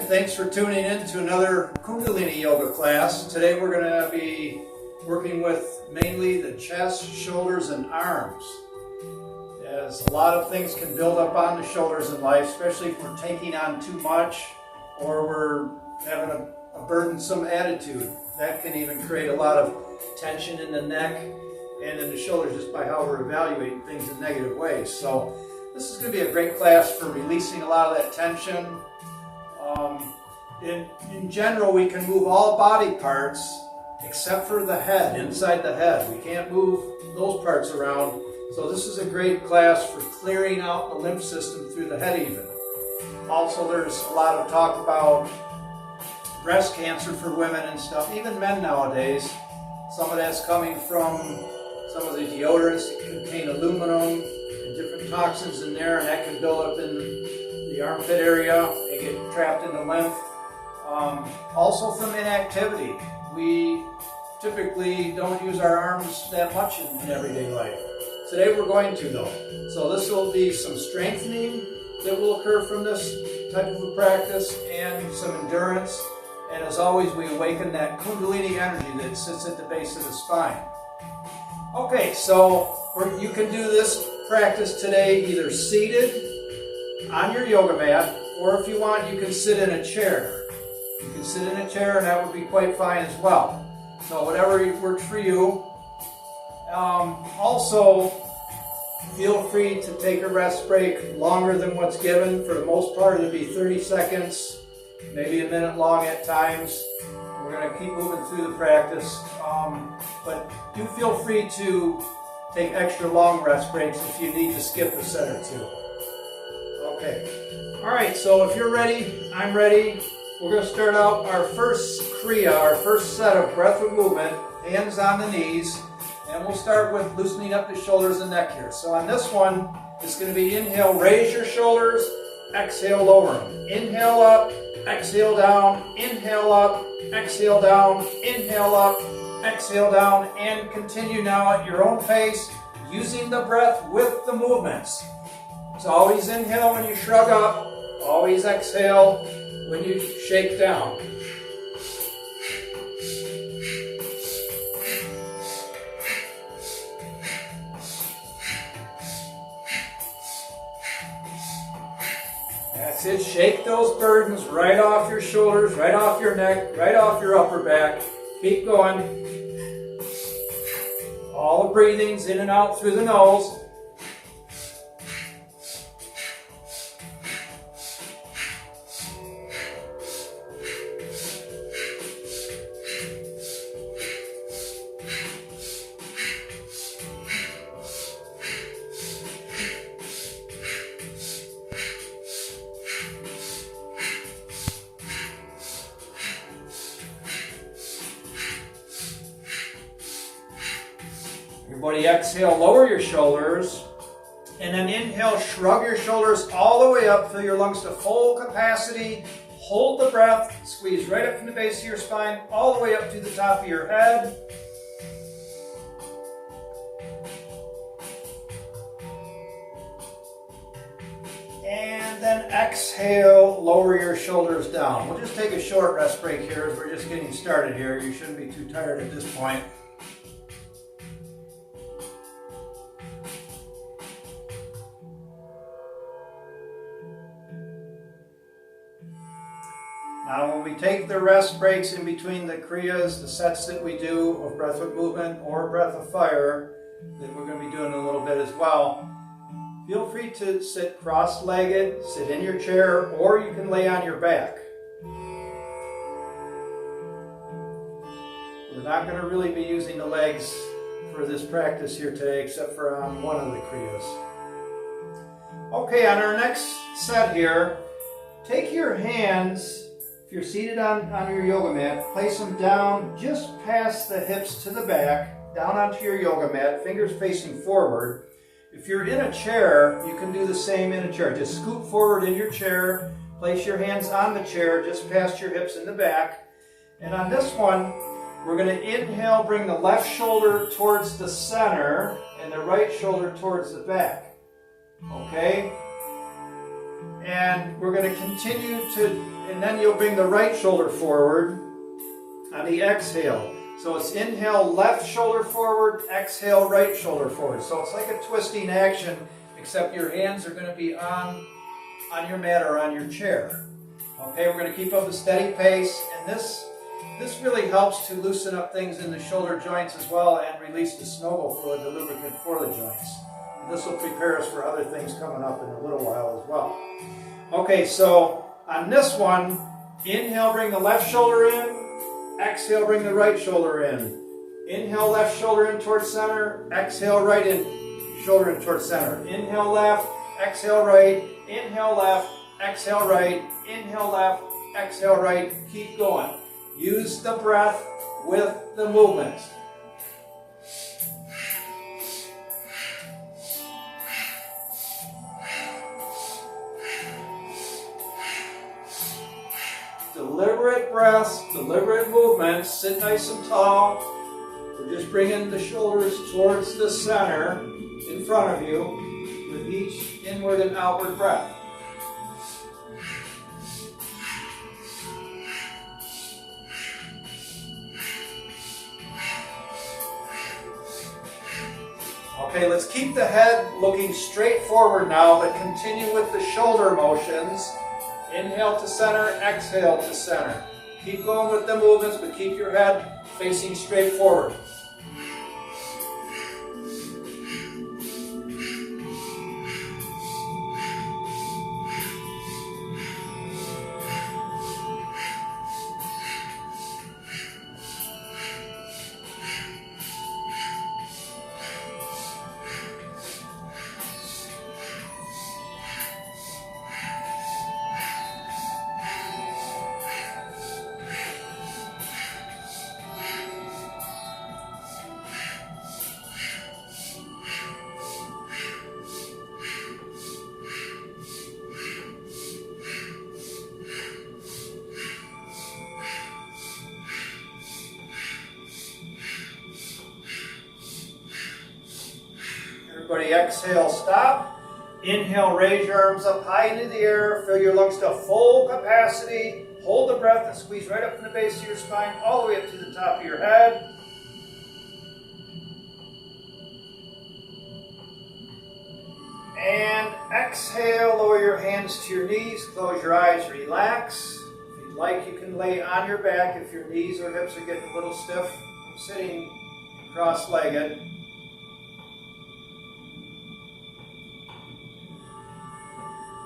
Thanks for tuning in to another Kundalini Yoga class. Today we're going to be working with mainly the chest, shoulders, and arms. As a lot of things can build up on the shoulders in life, especially if we're taking on too much or we're having a burdensome attitude. That can even create a lot of tension in the neck and in the shoulders just by how we're evaluating things in negative ways. So this is going to be a great class for releasing a lot of that tension. In general, we can move all body parts except for the head, inside the head. We can't move those parts around. So this is a great class for clearing out the lymph system through the head even. Also, there's a lot of talk about breast cancer for women and stuff, even men nowadays. Some of that's coming from some of the deodorants that contain aluminum and different toxins in there, and that can build up in the armpit area and get trapped in the lymph. Also from inactivity. We typically don't use our arms that much in everyday life. Today we're going to though. So this will be some strengthening that will occur from this type of a practice and some endurance. And as always, we awaken that Kundalini energy that sits at the base of the spine. Okay, so you can do this practice today either seated on your yoga mat, or if you want, you can sit in a chair. You can sit in a chair and that would be quite fine as well. So whatever works for you. Also, feel free to take a rest break longer than what's given. For the most part, it'll be 30 seconds, maybe a minute long at times. We're going to keep moving through the practice. But do feel free to take extra long rest breaks if you need to skip a set or two. Okay. All right, so if you're ready, I'm ready. We're going to start out our first Krya, our first set of breathwork movement, hands on the knees. And we'll start with loosening up the shoulders and neck here. So on this one, it's going to be inhale, raise your shoulders, exhale, lower them. Inhale up, exhale down, inhale up, exhale down, inhale up, exhale down, and continue now at your own pace, using the breath with the movements. So always inhale when you shrug up, always exhale when you shake down. That's it. Shake those burdens right off your shoulders, right off your neck, right off your upper back. Keep going. All the breathings in and out through the nose. Everybody exhale, lower your shoulders, and then inhale, shrug your shoulders all the way up, fill your lungs to full capacity, hold the breath, squeeze right up from the base of your spine, all the way up to the top of your head. And then exhale, lower your shoulders down. We'll just take a short rest break here as we're just getting started here. You shouldn't be too tired at this point. Now when we take the rest breaks in between the Kriyas, the sets that we do of breathwork movement or breath of fire, that we're going to be doing a little bit as well, feel free to sit cross-legged, sit in your chair, or you can lay on your back. We're not going to really be using the legs for this practice here today, except for on one of the Kriyas. Okay, on our next set here, take your hands. If you're seated on your yoga mat, place them down just past the hips to the back, down onto your yoga mat, fingers facing forward. If you're in a chair, you can do the same in a chair. Just scoot forward in your chair, place your hands on the chair just past your hips in the back. And on this one, we're going to inhale, bring the left shoulder towards the center and the right shoulder towards the back. Okay? And we're going to continue to And then you'll bring the right shoulder forward on the exhale. So it's inhale, left shoulder forward, exhale, right shoulder forward. So it's like a twisting action, except your hands are going to be on your mat or on your chair. Okay, we're going to keep up a steady pace, and this really helps to loosen up things in the shoulder joints as well and release the synovial fluid, the lubricant for the joints. And this will prepare us for other things coming up in a little while as well. Okay, so on this one, inhale, bring the left shoulder in, exhale, bring the right shoulder in. Inhale, left shoulder in towards center, exhale, right in, shoulder in towards center. Inhale, left, exhale, right, inhale, left, exhale, right, inhale, left, exhale, right. Keep going. Use the breath with the movement. Deliberate breaths, deliberate movements. Sit nice and tall. We're just bringing the shoulders towards the center in front of you with each inward and outward breath. Okay, let's keep the head looking straight forward now, but continue with the shoulder motions. Inhale to center, exhale to center. Keep going with the movements, but keep your head facing straight forward. Everybody exhale, stop. Inhale, raise your arms up high into the air. Fill your lungs to full capacity. Hold the breath and squeeze right up from the base of your spine, all the way up to the top of your head. And exhale, lower your hands to your knees. Close your eyes, relax. If you'd like, you can lay on your back if your knees or hips are getting a little stiff from sitting cross-legged.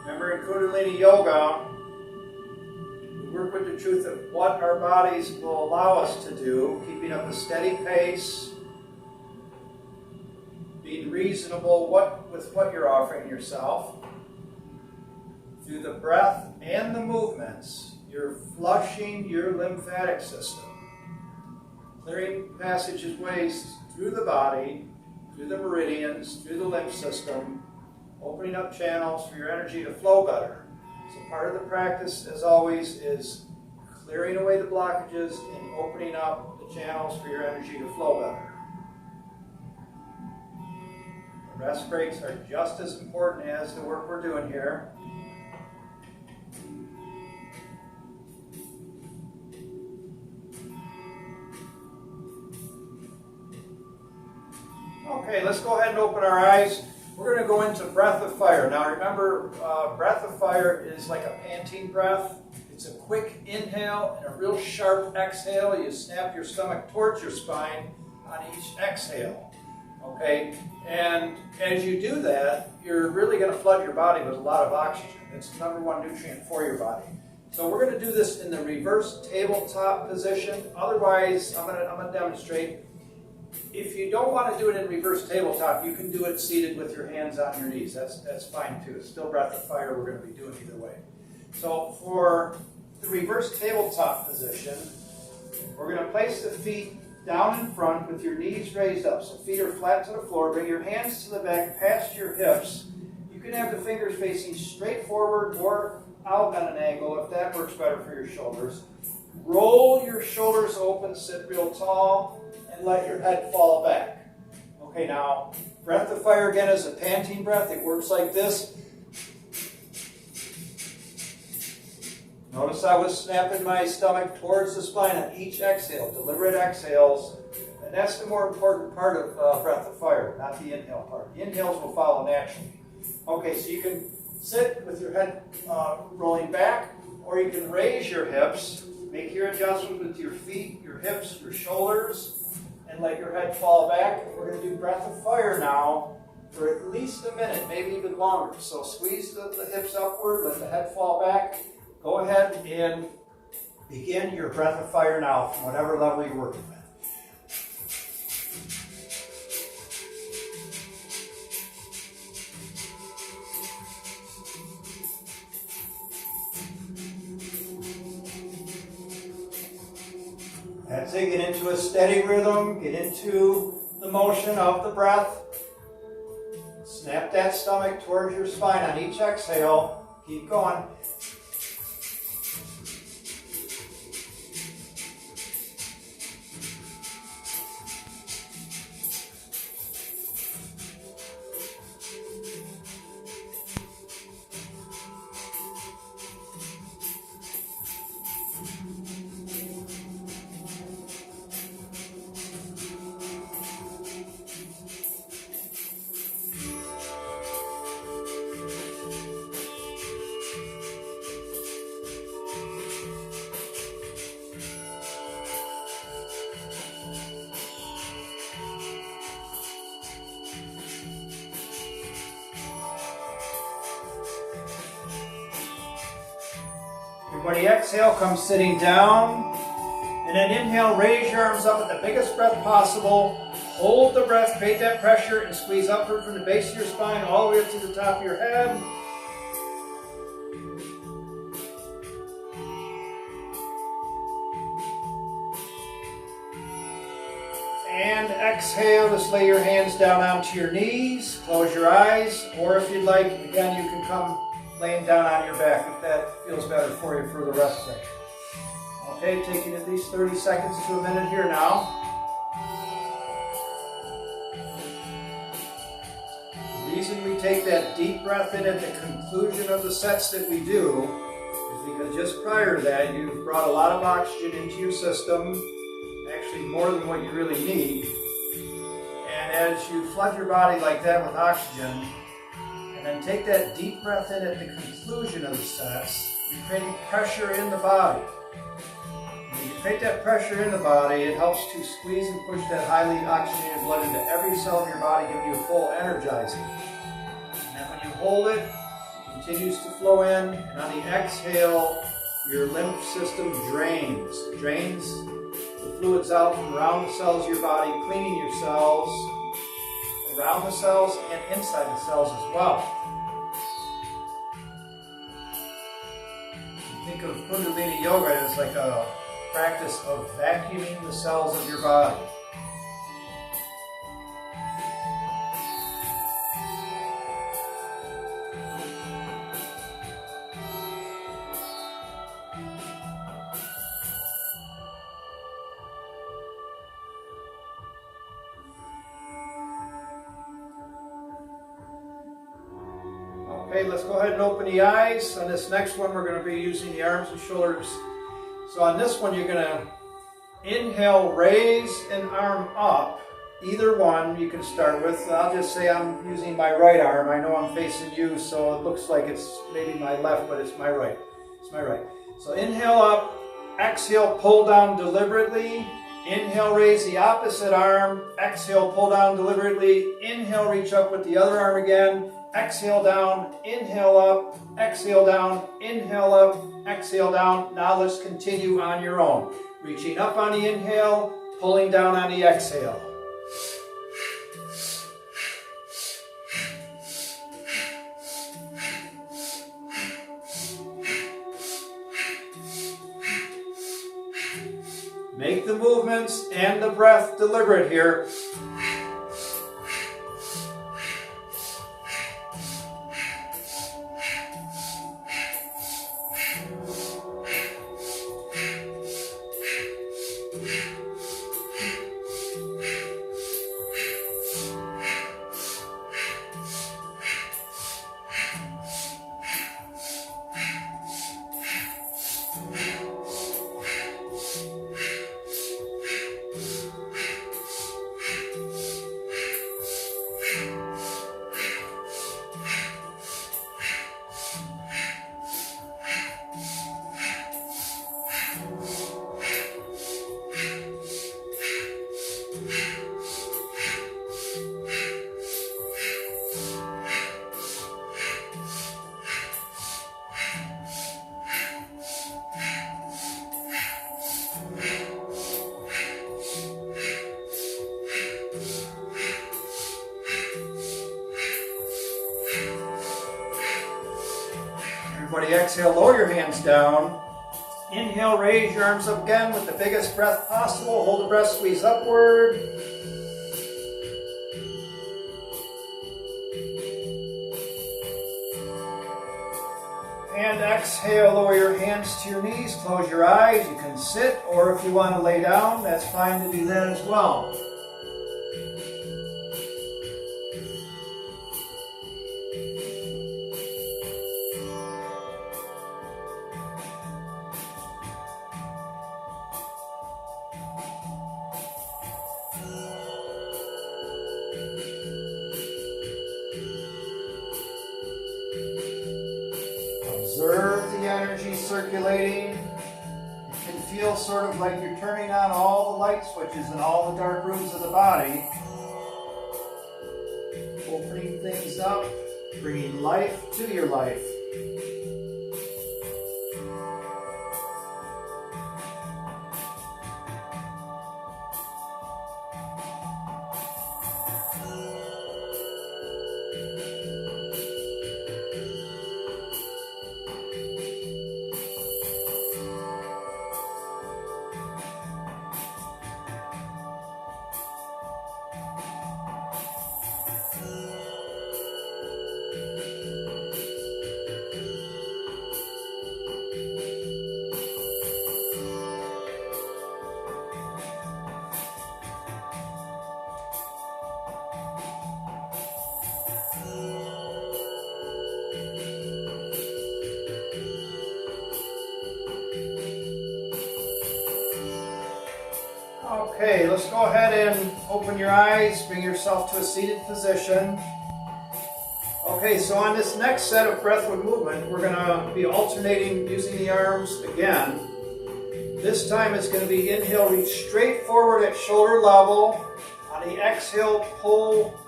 Remember, in Kundalini Yoga, we work with the truth of what our bodies will allow us to do, keeping up a steady pace, being reasonable with what you're offering yourself. Through the breath and the movements, you're flushing your lymphatic system, clearing passageways through the body, through the meridians, through the lymph system, opening up channels for your energy to flow better. So part of the practice, as always, is clearing away the blockages and opening up the channels for your energy to flow better. The rest breaks are just as important as the work we're doing here. Okay, let's go ahead and open our eyes. We're going to go into breath of fire. Now remember, breath of fire is like a panting breath. It's a quick inhale and a real sharp exhale. You snap your stomach towards your spine on each exhale. Okay? And as you do that, you're really going to flood your body with a lot of oxygen. It's the number one nutrient for your body. So we're going to do this in the reverse tabletop position. Otherwise, I'm going to demonstrate. If you don't want to do it in reverse tabletop, you can do it seated with your hands on your knees. That's fine too. It's still breath of fire we're going to be doing either way. So for the reverse tabletop position, we're going to place the feet down in front with your knees raised up. So feet are flat to the floor. Bring your hands to the back past your hips. You can have the fingers facing straight forward or out at an angle if that works better for your shoulders. Roll your shoulders open, sit real tall, and let your head fall back. Okay, now, breath of fire again is a panting breath. It works like this. Notice I was snapping my stomach towards the spine on each exhale, deliberate exhales. And that's the more important part of breath of fire, not the inhale part. The inhales will follow naturally. Okay, so you can sit with your head rolling back, or you can raise your hips. Make your adjustment with your feet, your hips, your shoulders, and let your head fall back. We're going to do breath of fire now for at least a minute, maybe even longer. So squeeze the hips upward, let the head fall back. Go ahead and begin your breath of fire now from whatever level you're working with. That's it, get into a steady rhythm, get into the motion of the breath. Snap that stomach towards your spine on each exhale. Keep going. When you exhale, come sitting down. And then inhale, raise your arms up with the biggest breath possible. Hold the breath, create that pressure, and squeeze upward from the base of your spine all the way up to the top of your head. And exhale, just lay your hands down onto your knees. Close your eyes, or if you'd like, again, you can come laying down on your back if that feels better for you for the rest section. Okay, taking at least 30 seconds to a minute here now. The reason we take that deep breath in at the conclusion of the sets that we do is because just prior to that, you've brought a lot of oxygen into your system, actually more than what you really need. And as you flood your body like that with oxygen, and then take that deep breath in at the conclusion of the sets, you're creating pressure in the body. When you create that pressure in the body, it helps to squeeze and push that highly oxygenated blood into every cell of your body, giving you a full energizing. And then when you hold it, it continues to flow in, and on the exhale, your lymph system drains. It drains the fluids out from around the cells of your body, cleaning your cells, around the cells and inside the cells as well. Think of Kundalini Yoga as like a practice of vacuuming the cells of your body. Okay, let's go ahead and open the eyes. On this next one, we're going to be using the arms and shoulders. So on this one, you're going to inhale, raise an arm up. Either one you can start with. I'll just say I'm using my right arm. I know I'm facing you, so it looks like it's maybe my left, but it's my right. It's my right. So inhale up, exhale, pull down deliberately. Inhale, raise the opposite arm. Exhale, pull down deliberately. Inhale, reach up with the other arm again. Exhale down, inhale up, exhale down, inhale up, exhale down. Now let's continue on your own. Reaching up on the inhale, pulling down on the exhale. Make the movements and the breath deliberate here. the exhale, lower your hands down. Inhale, raise your arms up again with the biggest breath possible. Hold the breath, squeeze upward. And exhale, lower your hands to your knees, close your eyes. You can sit, or if you want to lay down, that's fine to do that as well. Observe the energy circulating. You can feel sort of like you're turning on all the light switches in all the dark rooms of the body. Opening things up, bringing life to your life. Okay, let's go ahead and open your eyes, bring yourself to a seated position. Okay, so on this next set of breathwork movement, we're going to be alternating using the arms again. This time it's going to be inhale, reach straight forward at shoulder level. On the exhale, pull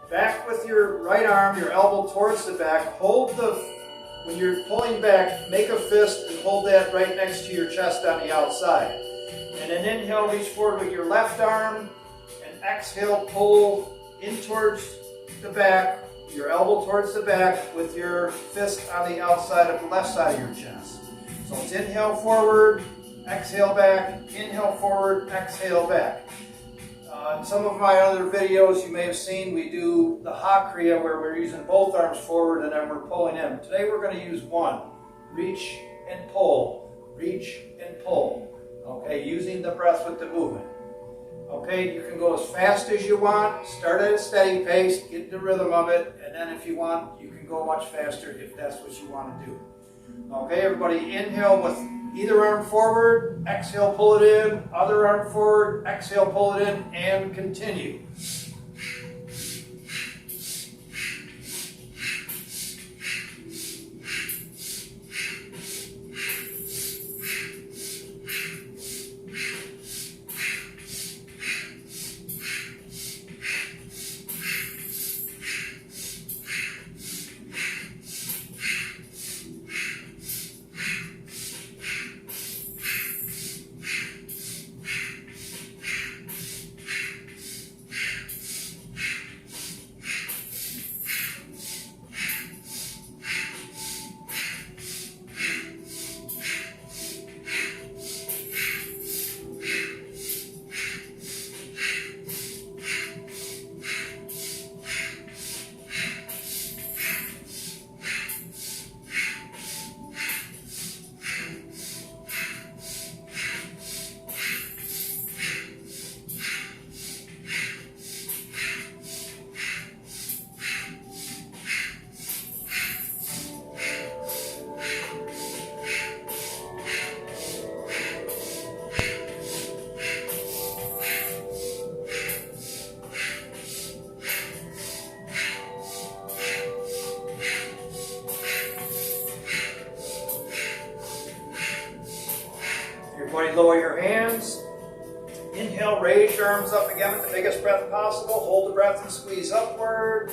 back with your right arm, your elbow towards the back. When you're pulling back, make a fist and hold that right next to your chest on the outside. And then inhale, reach forward with your left arm, and exhale, pull in towards the back, your elbow towards the back with your fist on the outside of the left side of your chest. So it's inhale forward, exhale back, inhale forward, exhale back. In some of my other videos you may have seen, we do the Krya where we're using both arms forward and then we're pulling in. Today we're going to use one. Reach and pull, reach and pull. Okay, using the breath with the movement. Okay, you can go as fast as you want, start at a steady pace, get the rhythm of it, and then if you want, you can go much faster if that's what you want to do. Okay, everybody inhale with either arm forward, exhale, pull it in, other arm forward, exhale, pull it in, and continue. Everybody lower your hands. Inhale, raise your arms up again with the biggest breath possible. Hold the breath and squeeze upward.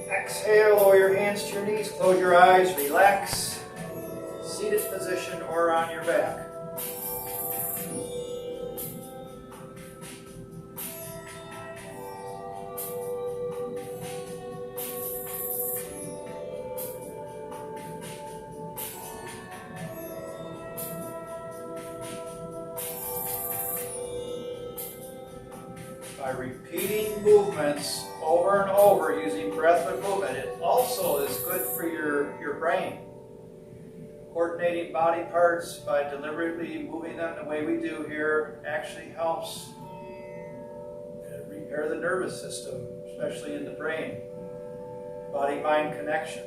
Exhale, lower your hands to your knees, close your eyes, relax. Seated position or on your back. repeating movements over and over using breathwork movement. It also is good for your brain. Coordinating body parts by deliberately moving them the way we do here actually helps repair the nervous system, especially in the brain. Body-mind connection.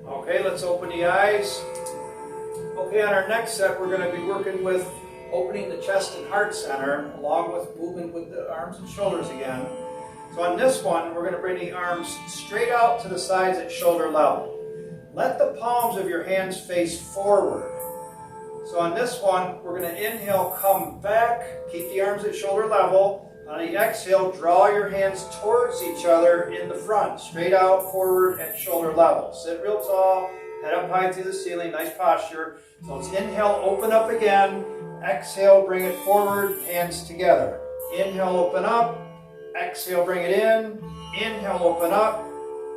Okay, let's open the eyes. Okay, on our next set, we're going to be working with opening the chest and heart center, along with movement with the arms and shoulders again. So on this one, we're going to bring the arms straight out to the sides at shoulder level. Let the palms of your hands face forward. So on this one, we're going to inhale, come back, keep the arms at shoulder level. On the exhale, draw your hands towards each other in the front, straight out, forward at shoulder level. Sit real tall, head up high through the ceiling, nice posture. So let's inhale, open up again. Exhale, bring it forward, hands together. Inhale, open up. Exhale, bring it in. Inhale, open up.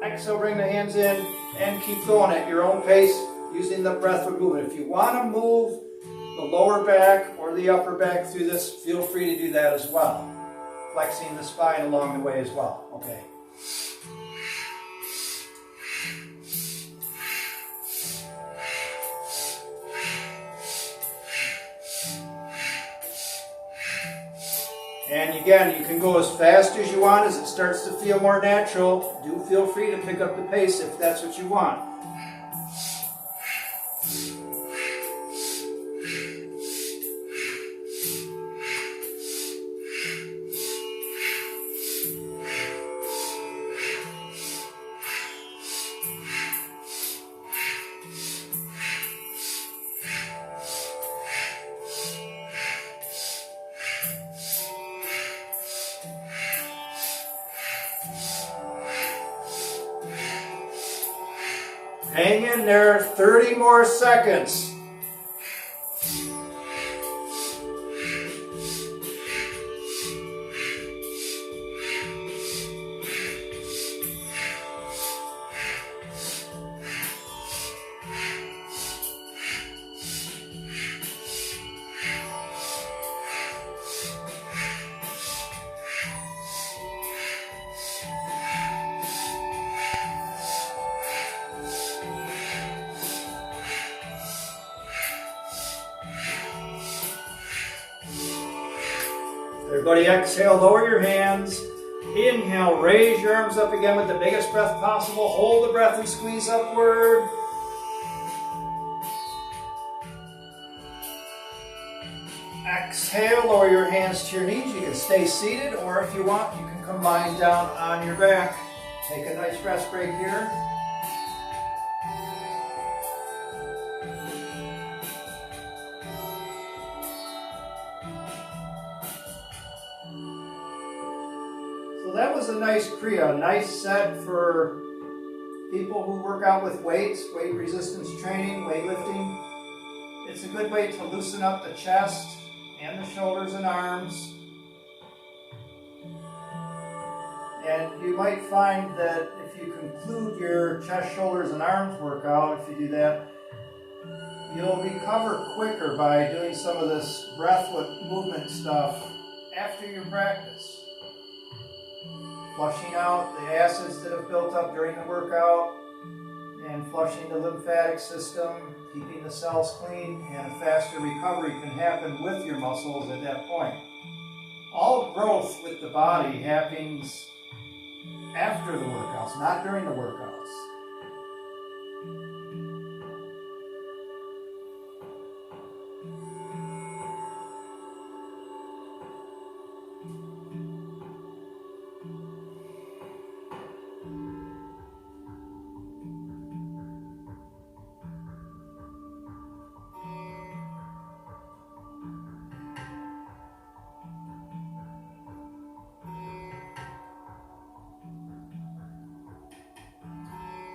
Exhale, bring the hands in, and keep going at your own pace using the breathwork movement. If you want to move the lower back or the upper back through this, feel free to do that as well. Flexing the spine along the way as well. Okay. And again, you can go as fast as you want as it starts to feel more natural. Do feel free to pick up the pace if that's what you want. Hang in there, 30 more seconds. Everybody exhale, lower your hands. Inhale, raise your arms up again with the biggest breath possible. Hold the breath and squeeze upward. Exhale, lower your hands to your knees. You can stay seated, or if you want, you can come lying down on your back. Take a nice rest break here. So that was a nice Krya, a nice set for people who work out with weights, weight resistance training, weightlifting. It's a good way to loosen up the chest and the shoulders and arms. And you might find that if you conclude your chest, shoulders, and arms workout, if you do that, you'll recover quicker by doing some of this breathwork movement stuff after your practice. Flushing out the acids that have built up during the workout and flushing the lymphatic system, keeping the cells clean, and a faster recovery can happen with your muscles at that point. All growth with the body happens after the workouts, not during the workouts.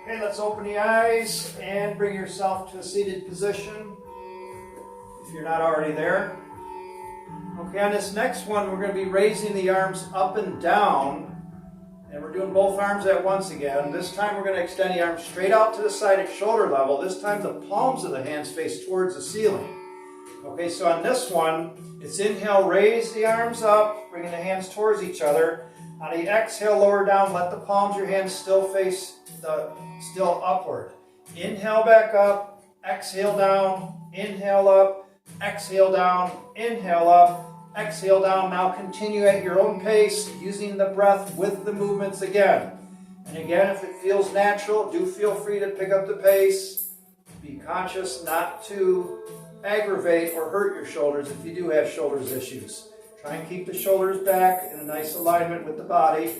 Okay, let's open the eyes and bring yourself to a seated position if you're not already there. Okay, on this next one, we're going to be raising the arms up and down. And we're doing both arms at once again. This time we're going to extend the arms straight out to the side at shoulder level. This time the palms of the hands face towards the ceiling. Okay, so on this one, it's inhale, raise the arms up, bringing the hands towards each other. On the exhale, lower down, let the palms of your hands still face still upward. Inhale back up, exhale down, inhale up, exhale down, inhale up. Exhale down. Now continue at your own pace, using the breath with the movements again. And again, if it feels natural, do feel free to pick up the pace. Be conscious not to aggravate or hurt your shoulders if you do have shoulders issues. Try and keep the shoulders back in a nice alignment with the body.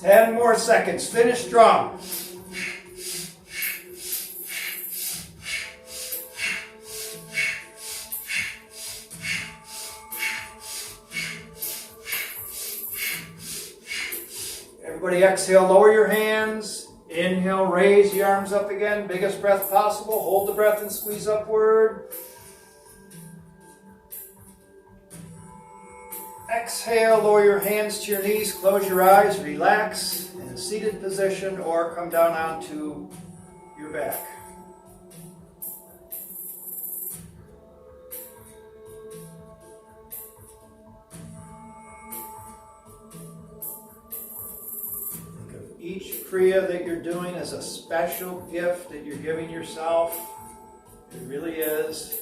10 more seconds. Finish strong. Everybody exhale, lower your hands. Inhale, raise the arms up again. Biggest breath possible. Hold the breath and squeeze upward. Exhale, lower your hands to your knees, close your eyes, relax in a seated position or come down onto your back. Think of each Krya that you're doing as a special gift that you're giving yourself. It really is.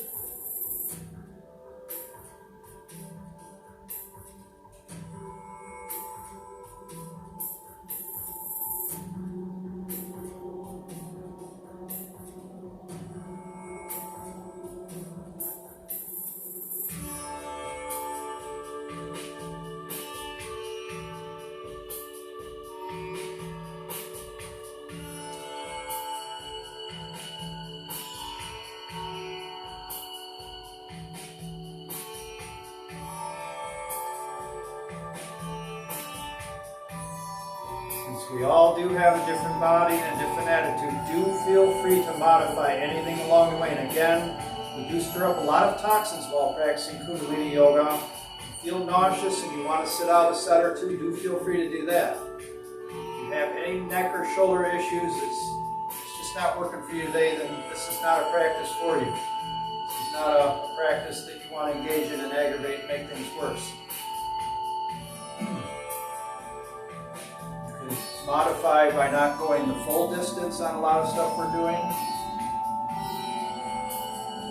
We all do have a different body and a different attitude. Do feel free to modify anything along the way. And again, we do stir up a lot of toxins while practicing Kundalini Yoga. If you feel nauseous and you want to sit out a set or two, do feel free to do that. If you have any neck or shoulder issues, it's just not working for you today, then this is not a practice for you. This is not a practice that you want to engage in and aggravate and make things worse. Modify by not going the full distance on a lot of stuff we're doing.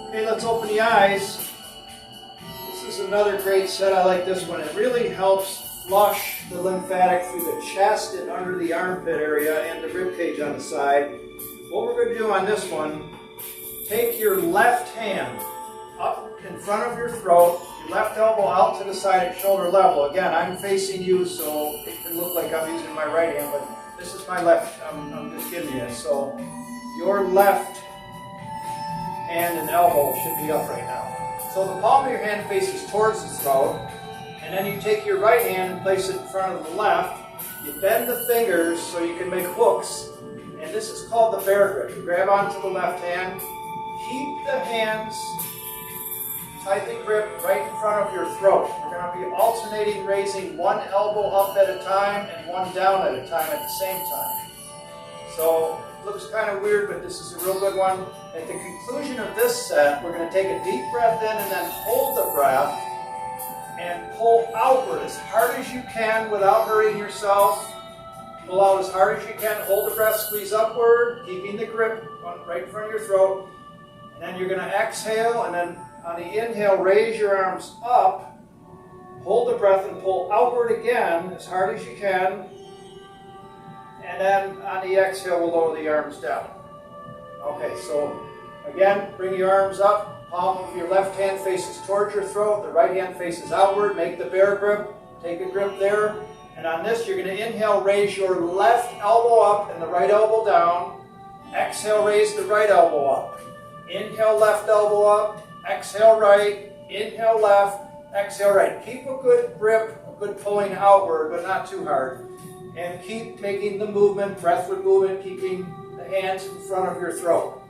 Okay, let's open the eyes. This is another great set. I like this one. It really helps flush the lymphatic through the chest and under the armpit area and the rib cage on the side. What we're going to do on this one, take your left hand up in front of your throat, your left elbow out to the side at shoulder level. Again, I'm facing you, so it can look like I'm using my right hand, but this is my left. I'm just giving you this. So your left hand and elbow should be up right now. So the palm of your hand faces towards the throat, and then you take your right hand and place it in front of the left. You bend the fingers so you can make hooks, and this is called the bear grip. You grab onto the left hand, keep the hands tightly gripped right in front of your throat. We're going to be alternating raising one elbow up at a time and one down at a time at the same time. So it looks kind of weird, but this is a real good one. At the conclusion of this set, we're going to take a deep breath in and then hold the breath. and pull outward as hard as you can without hurting yourself. Pull out as hard as you can. Hold the breath, squeeze upward, keeping the grip right in front of your throat. And then you're going to exhale, and then on the inhale, raise your arms up. Hold the breath and pull outward again as hard as you can. And then on the exhale, we'll lower the arms down. Okay, so again, bring your arms up. Palm of your left hand faces towards your throat. The right hand faces outward. Make the bear grip. Take a grip there. And on this, you're going to inhale, raise your left elbow up and the right elbow down. Exhale, raise the right elbow up. Inhale, left elbow up. Exhale, right. Inhale, left. Exhale, right. Keep a good grip, a good pulling outward, but not too hard. And keep making the movement, breathward movement, keeping the hands in front of your throat.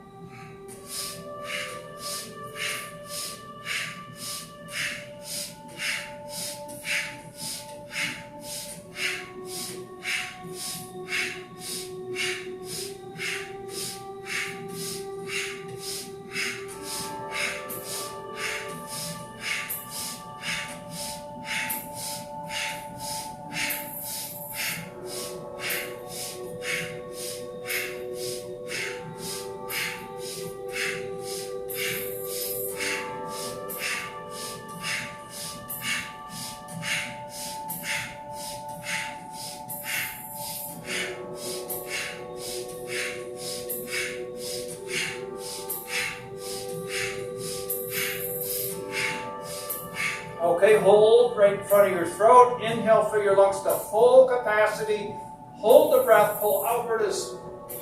Okay, hold right in front of your throat. Inhale, fill your lungs to full capacity. Hold the breath, pull outward as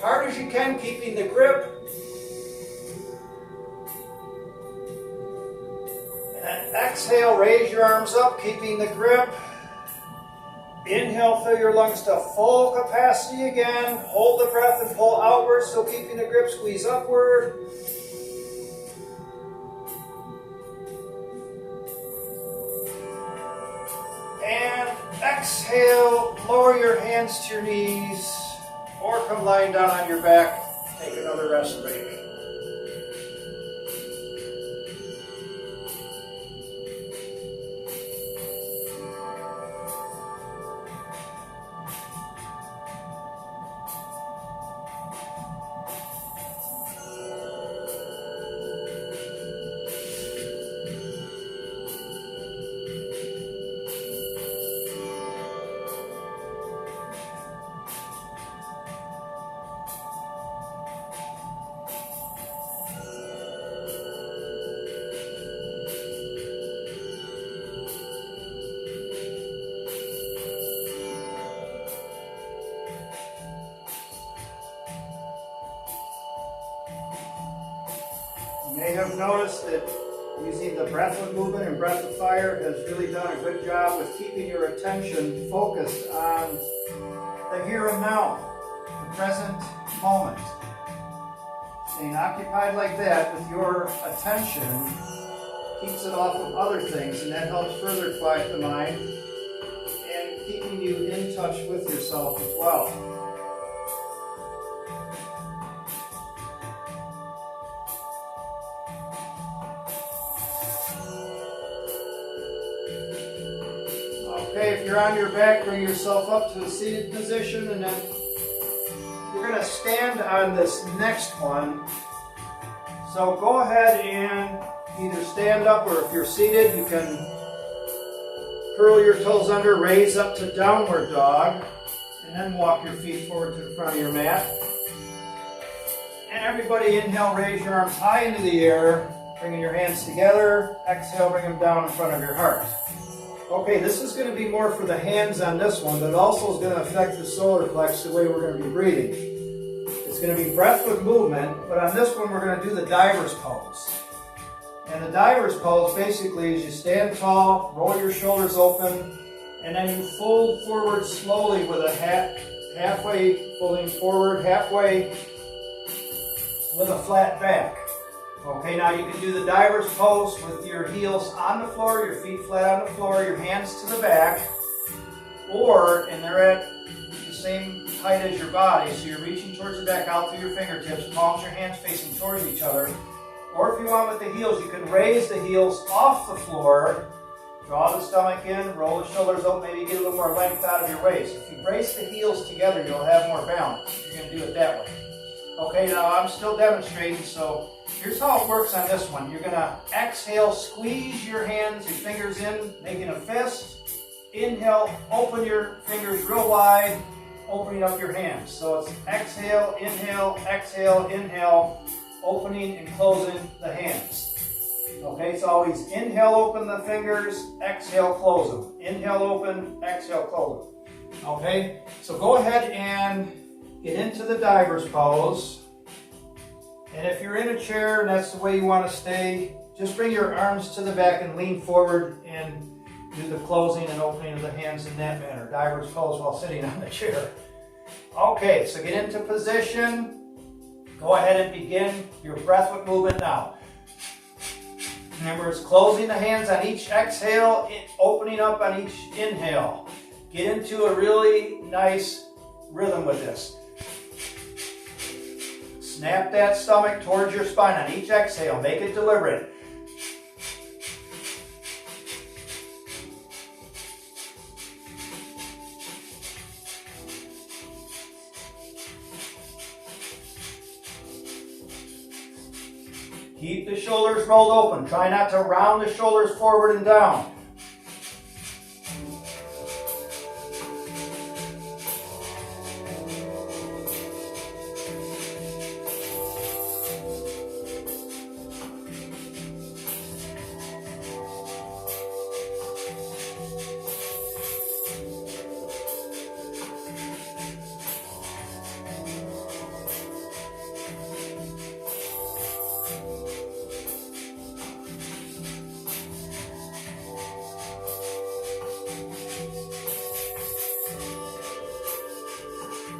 hard as you can, keeping the grip. And then exhale, raise your arms up, keeping the grip. Inhale, fill your lungs to full capacity again. Hold the breath and pull outward, still keeping the grip, squeeze upward. And exhale, lower your hands to your knees, or come lying down on your back. Take another rest break. You may have noticed that using the breathward movement and breath of fire has really done a good job with keeping your attention focused on the here and now, the present moment. Staying occupied like that with your attention keeps it off of other things, and that helps further quiet the mind and keeping you in touch with yourself as well. Okay, if you're on your back, bring yourself up to a seated position, and then we're going to stand on this next one. So go ahead and either stand up, or if you're seated, you can curl your toes under, raise up to downward dog, and then walk your feet forward to the front of your mat. And everybody inhale, raise your arms high into the air, bringing your hands together. Exhale, bring them down in front of your heart. Okay, this is going to be more for the hands on this one, but it also is going to affect the solar plex, the way we're going to be breathing. It's going to be breathward movement, but on this one we're going to do the diver's pose. And the diver's pose basically is you stand tall, roll your shoulders open, and then you fold forward slowly with a halfway folding forward, halfway with a flat back. Okay, now you can do the diver's pose with your heels on the floor, your feet flat on the floor, your hands to the back, and they're at the same height as your body, so you're reaching towards the back out through your fingertips, palms your hands facing towards each other. Or if you want with the heels, you can raise the heels off the floor Draw the stomach in, roll the shoulders up, maybe get a little more length out of your waist. If you brace the heels together, you'll have more balance. You're going to do it that way. Okay, now I'm still demonstrating, so here's how it works on this one. You're going to exhale, squeeze your hands, your fingers in, making a fist. Inhale, open your fingers real wide, opening up your hands. So it's exhale, inhale, opening and closing the hands. Okay, it's always inhale, open the fingers, exhale, close them. Inhale, open, exhale, close them. Okay, so go ahead and get into the diver's pose. And if you're in a chair and that's the way you want to stay, just bring your arms to the back and lean forward and do the closing and opening of the hands in that manner. Diver's pose while sitting on the chair. Okay, so get into position. Go ahead and begin your breathwork movement now. Remember, it's closing the hands on each exhale, opening up on each inhale. Get into a really nice rhythm with this. Snap that stomach towards your spine on each exhale. Make it deliberate. Keep the shoulders rolled open. Try not to round the shoulders forward and down.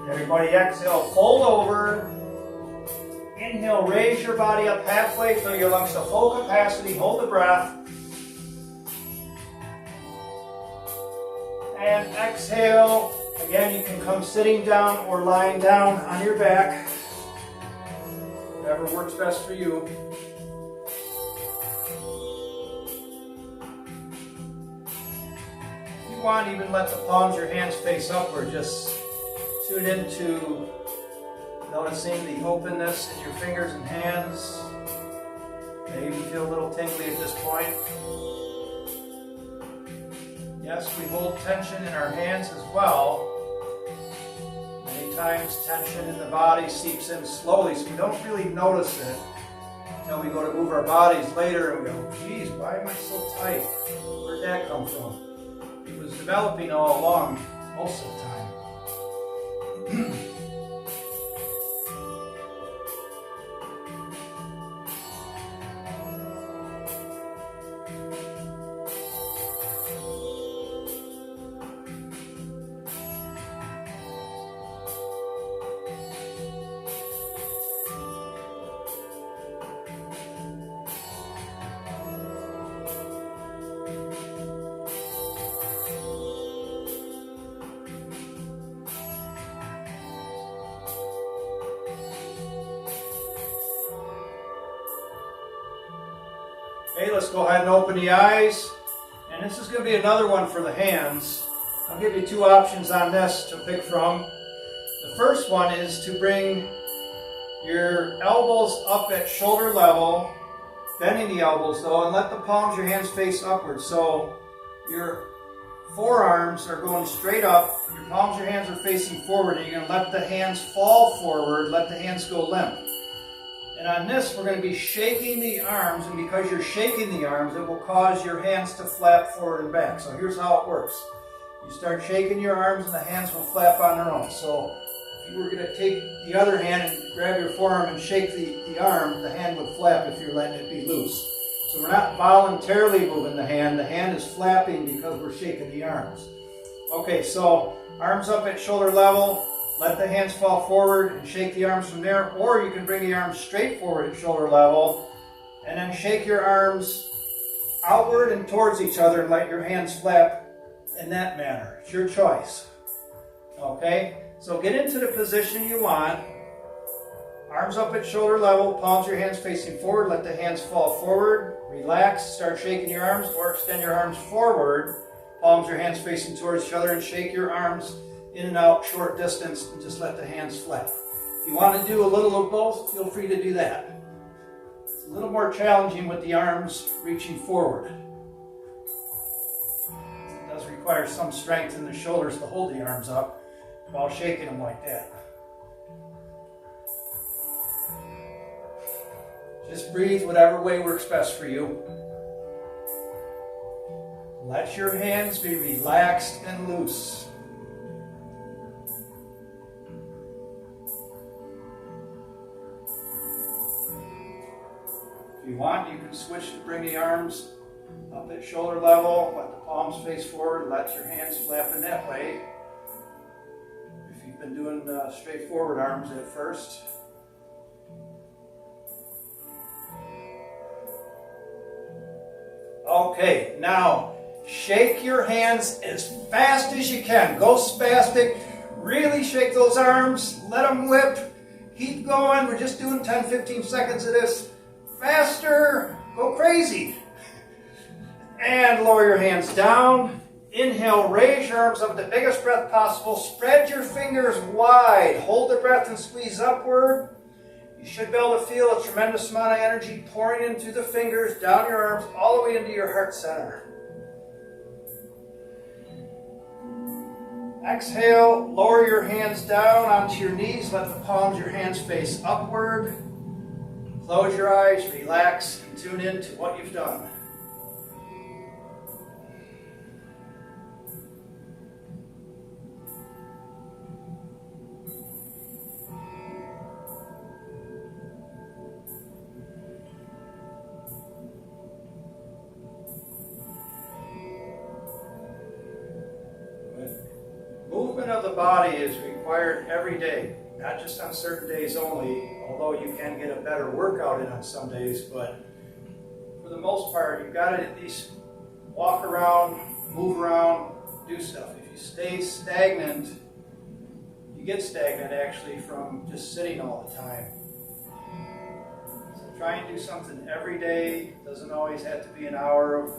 Everybody exhale, fold over. Inhale, raise your body up halfway, fill your lungs to full capacity, hold the breath. And exhale. Again, you can come sitting down or lying down on your back. Whatever works best for you. If you want, even let the palms of your hands face upward. Just tune into noticing the openness in your fingers and hands. Maybe feel a little tingly at this point. Yes, we hold tension in our hands as well. Many times tension in the body seeps in slowly, so we don't really notice it until we go to move our bodies later and we go, geez, why am I so tight? Where'd that come from? It was developing all along most of the time. Okay, let's go ahead and open the eyes. And this is going to be another one for the hands. I'll give you two options on this to pick from. The first one is to bring your elbows up at shoulder level, bending the elbows though, and let the palms of your hands face upward. So your forearms are going straight up, your palms of your hands are facing forward, and you're going to let the hands fall forward, let the hands go limp. And on this, we're going to be shaking the arms, and because you're shaking the arms, it will cause your hands to flap forward and back. So here's how it works. You start shaking your arms, and the hands will flap on their own. So if you were going to take the other hand and grab your forearm and shake the arm, the hand would flap if you're letting it be loose. So we're not voluntarily moving the hand is flapping because we're shaking the arms. Okay, so arms up at shoulder level. Let the hands fall forward and shake the arms from there, or you can bring the arms straight forward at shoulder level and then shake your arms outward and towards each other and let your hands flap in that manner. It's your choice. Okay, so get into the position you want. Arms up at shoulder level, palms of your hands facing forward. Let the hands fall forward. Relax, start shaking your arms or extend your arms forward. Palms of your hands facing towards each other and shake your arms in and out short distance and just let the hands flap. If you want to do a little of both, feel free to do that. It's a little more challenging with the arms reaching forward. It does require some strength in the shoulders to hold the arms up while shaking them like that. Just breathe whatever way works best for you. Let your hands be relaxed and loose. If you want, you can switch to bring the arms up at shoulder level, let the palms face forward, let your hands flap in that way. If you've been doing straightforward arms at first. Okay, now shake your hands as fast as you can. Go spastic. Really shake those arms. Let them whip. Keep going. We're just doing 10-15 seconds of this. Faster. Go crazy. And lower your hands down. Inhale, raise your arms up with the biggest breath possible. Spread your fingers wide. Hold the breath and squeeze upward. You should be able to feel a tremendous amount of energy pouring in through the fingers, down your arms, all the way into your heart center. Exhale, lower your hands down onto your knees. Let the palms of your hands face upward. Close your eyes, relax, and tune in to what you've done. Movement of the body is required every day, not just on certain days only, although you can get a better workout in on some days, but for the most part, you've got to at least walk around, move around, do stuff. If you stay stagnant, you get stagnant actually from just sitting all the time. So try and do something every day. It doesn't always have to be an hour of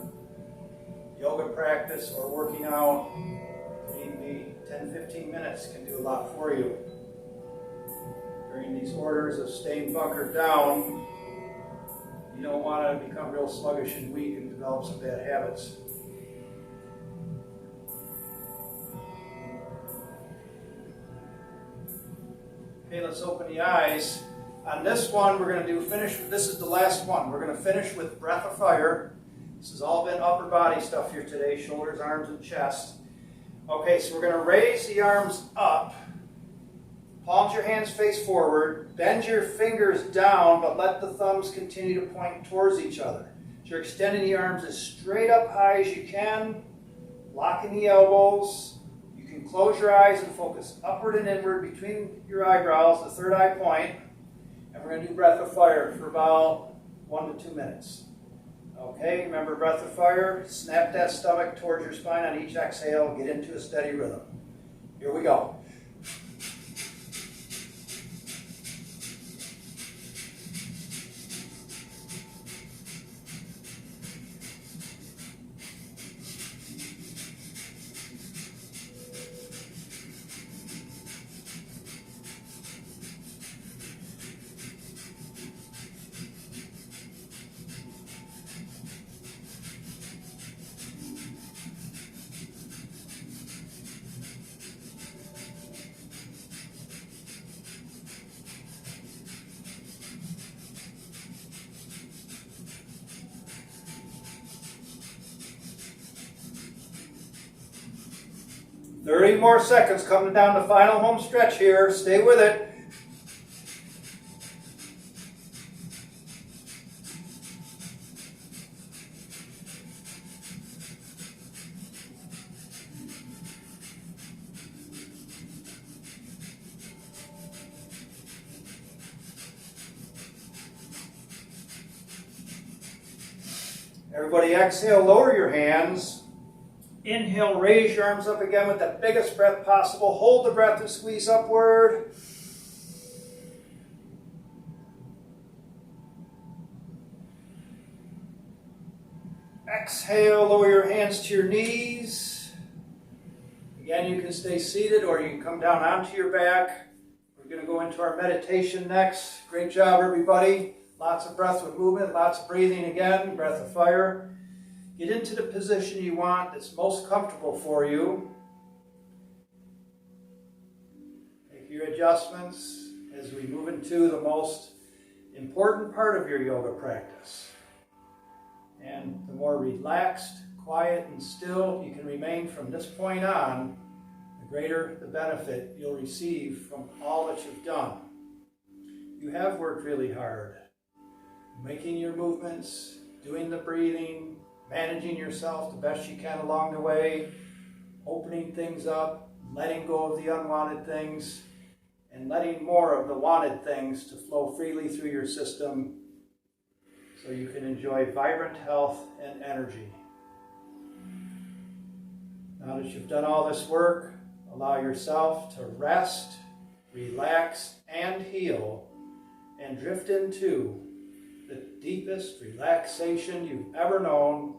yoga practice or working out. Maybe 10-15 minutes can do a lot for you. During these orders of staying bunkered down, you don't want to become real sluggish and weak and develop some bad habits. Okay, let's open the eyes. On this one, we're going to this is the last one. We're going to finish with breath of fire. This has all been upper body stuff here today, shoulders, arms, and chest. Okay, so we're going to raise the arms up. Palms of your hands face forward. Bend your fingers down, but let the thumbs continue to point towards each other. So you're extending the arms as straight up high as you can. Locking the elbows. You can close your eyes and focus upward and inward between your eyebrows, the third eye point. And we're going to do breath of fire for about 1 to 2 minutes. Okay, remember breath of fire. Snap that stomach towards your spine on each exhale. Get into a steady rhythm. Here we go. Thirty more seconds, coming down the final home stretch here. Stay with it. Everybody exhale, lower your hands. Inhale, raise your arms up again with the biggest breath possible. Hold the breath and squeeze upward. Exhale, lower your hands to your knees. Again, you can stay seated or you can come down onto your back. We're going to go into our meditation next. Great job, everybody. Lots of breath with movement, lots of breathing again, breath of fire. Get into the position you want that's most comfortable for you. Make your adjustments as we move into the most important part of your yoga practice. And the more relaxed, quiet, and still you can remain from this point on, the greater the benefit you'll receive from all that you've done. You have worked really hard, making your movements, doing the breathing, managing yourself the best you can along the way, opening things up, letting go of the unwanted things, and letting more of the wanted things to flow freely through your system so you can enjoy vibrant health and energy. Now that you've done all this work, allow yourself to rest, relax, and heal, and drift into the deepest relaxation you've ever known.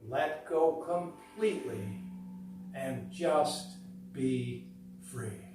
Let go completely and just be free.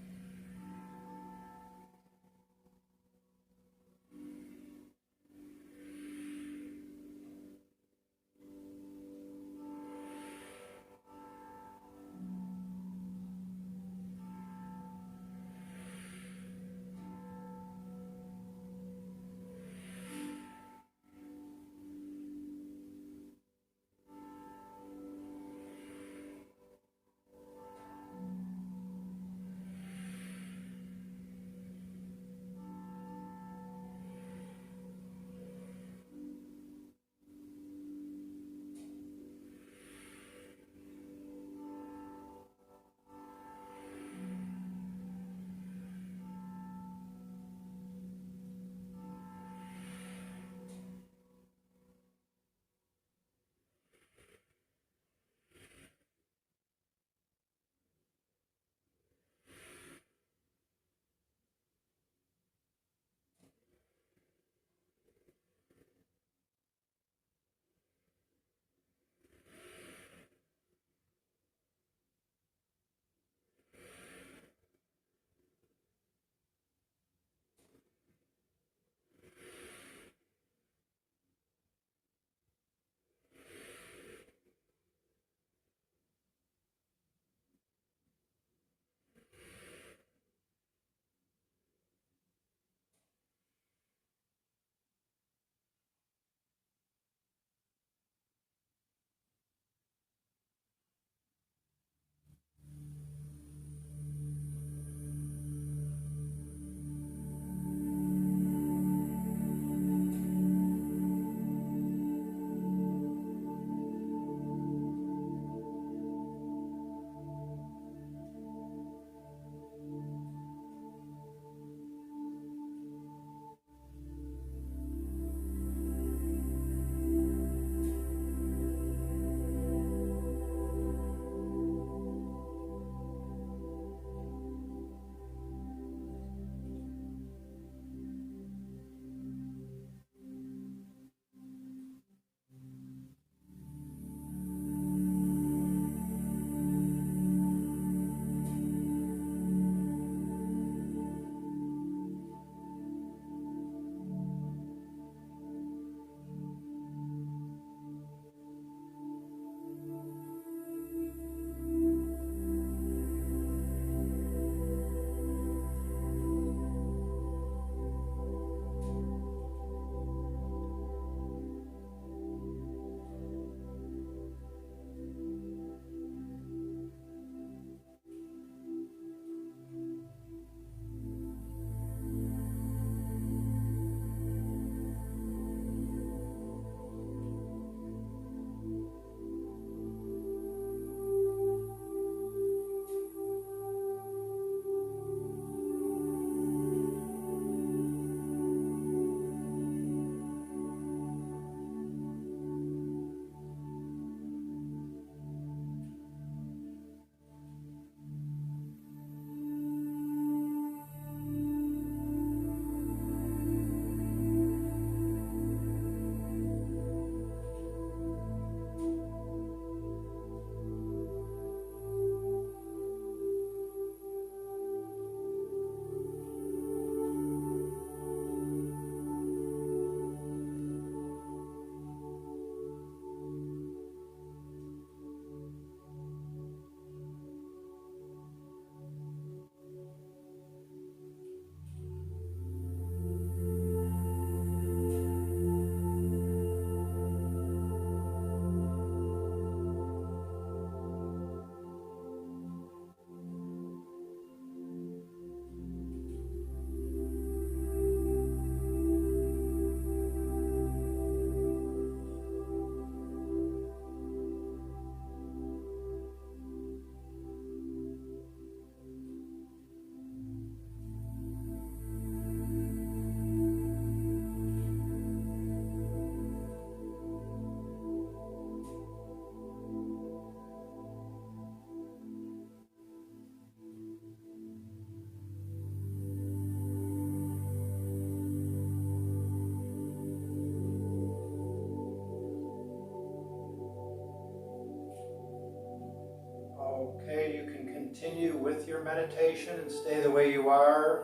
continue with your meditation and stay the way you are,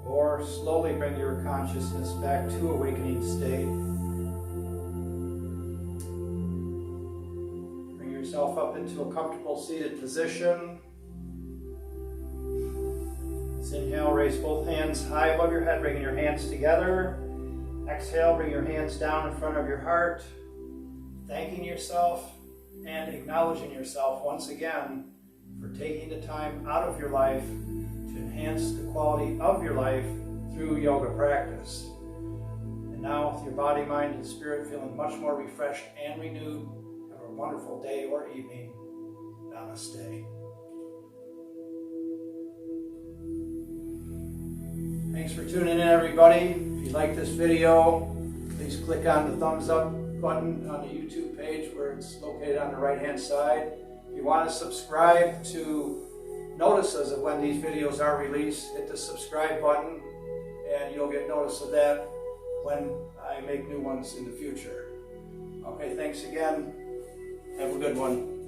or slowly bring your consciousness back to awakening state. Bring yourself up into a comfortable seated position. Let's inhale, raise both hands high above your head, bringing your hands together. Exhale, bring your hands down in front of your heart, thanking yourself and acknowledging yourself once again for taking the time out of your life to enhance the quality of your life through yoga practice. And now, with your body, mind, and spirit feeling much more refreshed and renewed, have a wonderful day or evening. Namaste. Thanks for tuning in, everybody. If you like this video, please click on the thumbs up button on the YouTube page where it's located on the right-hand side. If you want to subscribe to notices of when these videos are released, hit the subscribe button and you'll get notice of that when I make new ones in the future. Okay, thanks again. Have a good one.